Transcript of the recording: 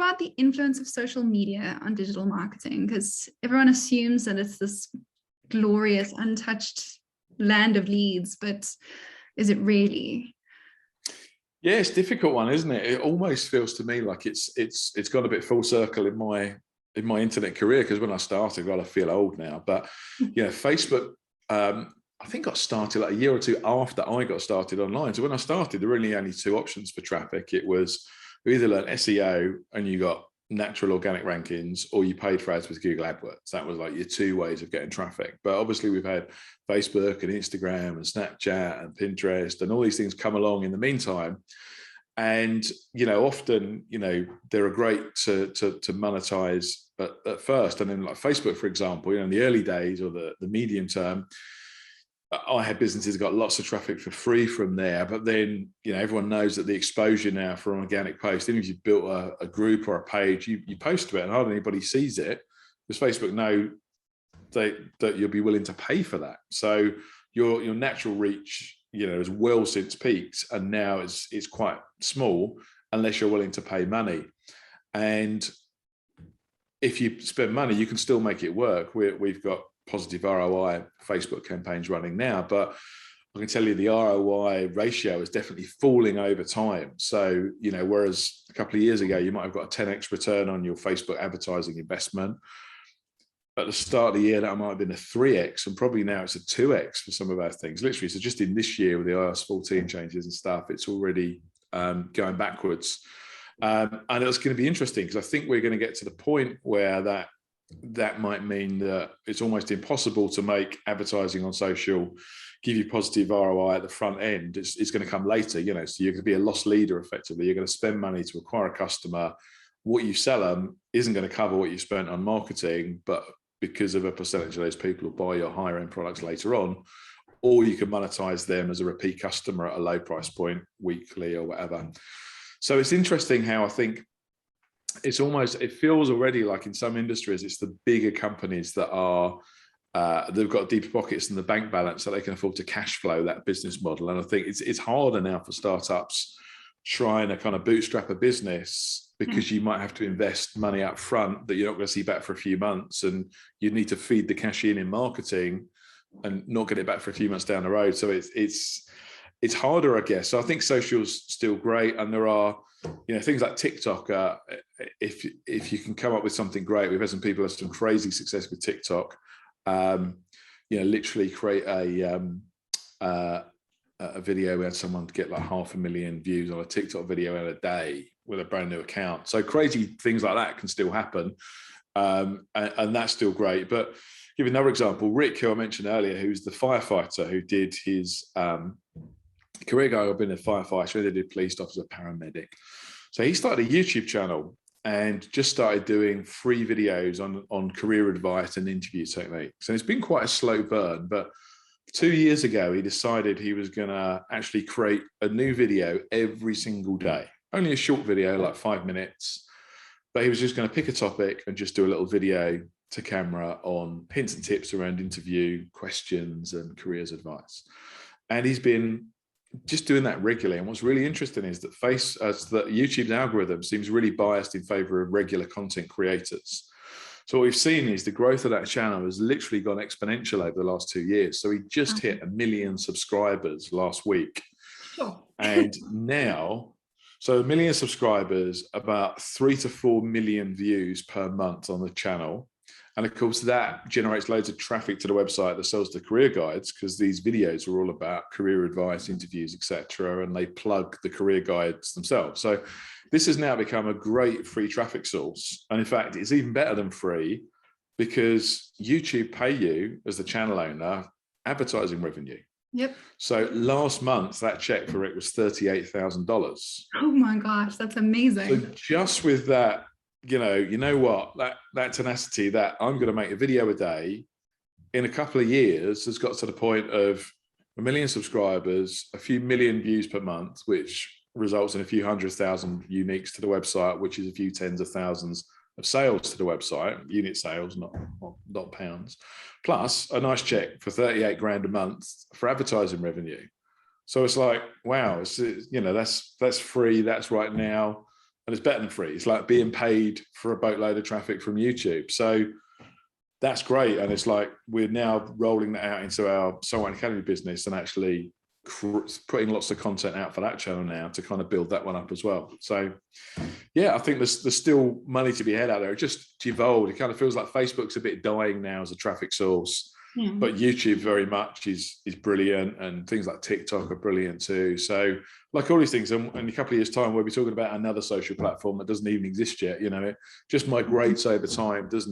about the influence of social media on digital marketing? Because everyone assumes that it's this glorious, untouched land of leads, but is it really? Yeah, it's a difficult one, isn't it? It almost feels to me like it's gone a bit full circle in my internet career, because when I started, well, I feel old now, but Facebook, I think got started like a year or two after I got started online. So when I started, there were really only two options for traffic. It was you either learn SEO and you got natural organic rankings, or you paid for ads with Google AdWords. That was like your two ways of getting traffic. But obviously we've had Facebook and Instagram and Snapchat and Pinterest and all these things come along in the meantime. And, often, they're great to monetize at first. And then like Facebook, for example, in the early days or the medium term, I had businesses that got lots of traffic for free from there, but then, everyone knows that the exposure now for an organic post, even if you've built a group or a page, you post to it and hardly anybody sees it, because Facebook know that you'll be willing to pay for that. So your natural reach, has well since peaked, and now it's quite small unless you're willing to pay money. And if you spend money, you can still make it work. We've got positive ROI Facebook campaigns running now, but I can tell you the ROI ratio is definitely falling over time. So, whereas a couple of years ago, you might have got a 10x return on your Facebook advertising investment, at the start of the year, that might have been a 3x, and probably now it's a 2x for some of our things, literally. So just in this year with the iOS 14 changes and stuff, it's already going backwards. And it's going to be interesting, because I think we're going to get to the point where that might mean that it's almost impossible to make advertising on social give you positive ROI at the front end. It's going to come later, so you're going to be a loss leader effectively. You're going to spend money to acquire a customer. What you sell them isn't going to cover what you spent on marketing, but because of a percentage of those people who buy your higher end products later on, or you can monetize them as a repeat customer at a low price point, weekly or whatever. So it's interesting how I think it feels already like in some industries, it's the bigger companies that are, they've got deeper pockets in the bank balance, so they can afford to cash flow that business model. And I think it's harder now for startups trying to kind of bootstrap a business, because you might have to invest money up front that you're not going to see back for a few months, and you need to feed the cash in marketing and not get it back for a few months down the road. So it's harder, I guess. So I think social's still great, and there are things like TikTok. If you can come up with something great, we've had some people have some crazy success with TikTok. Literally create a video. We had someone get like 500,000 views on a TikTok video in a day with a brand new account. So crazy things like that can still happen, and that's still great. But give another example, Rick, who I mentioned earlier, who's the firefighter who did his career guy. I've been a firefighter, they did police officer, paramedic. So he started a YouTube channel and just started doing free videos on career advice and interview techniques. And it's been quite a slow burn, but 2 years ago, he decided he was going to actually create a new video every single day. Only a short video, like 5 minutes, but he was just going to pick a topic and just do a little video to camera on hints and tips around interview questions and careers advice. And he's been just doing that regularly. And what's really interesting is that YouTube's algorithm seems really biased in favor of regular content creators. So what we've seen is the growth of that channel has literally gone exponential over the last 2 years. So he just hit 1 million subscribers last week. Sure. And now, so 1 million subscribers, about 3 to 4 million views per month on the channel. And of course, that generates loads of traffic to the website that sells the career guides, because these videos are all about career advice, interviews, etc., and they plug the career guides themselves. So this has now become a great free traffic source. And in fact, it's even better than free, because YouTube pay you as the channel owner advertising revenue. Yep. So last month, that check for it was $38,000. Oh my gosh, that's amazing. So just with that, you know what, that tenacity, that I'm going to make a video a day, in a couple of years has got to the point of 1 million subscribers, a few million views per month, which results in a few 100,000 uniques to the website, which is a few tens of thousands of sales to the website, unit sales, not pounds, plus a nice check for 38 grand a month for advertising revenue. So it's like, wow, that's free. That's right now. and it's better than free. It's like being paid for a boatload of traffic from YouTube. So that's great. And it's like, we're now rolling that out into our Soul Wine Academy business and actually putting lots of content out for that channel now to kind of build that one up as well. So yeah, I think there's still money to be had out there. It just evolved. It kind of feels like Facebook's a bit dying now as a traffic source. Yeah. But YouTube very much is brilliant, and things like TikTok are brilliant too. So like all these things, in a couple of years' time, we'll be talking about another social platform that doesn't even exist yet. You know, it just migrates over time, doesn't it?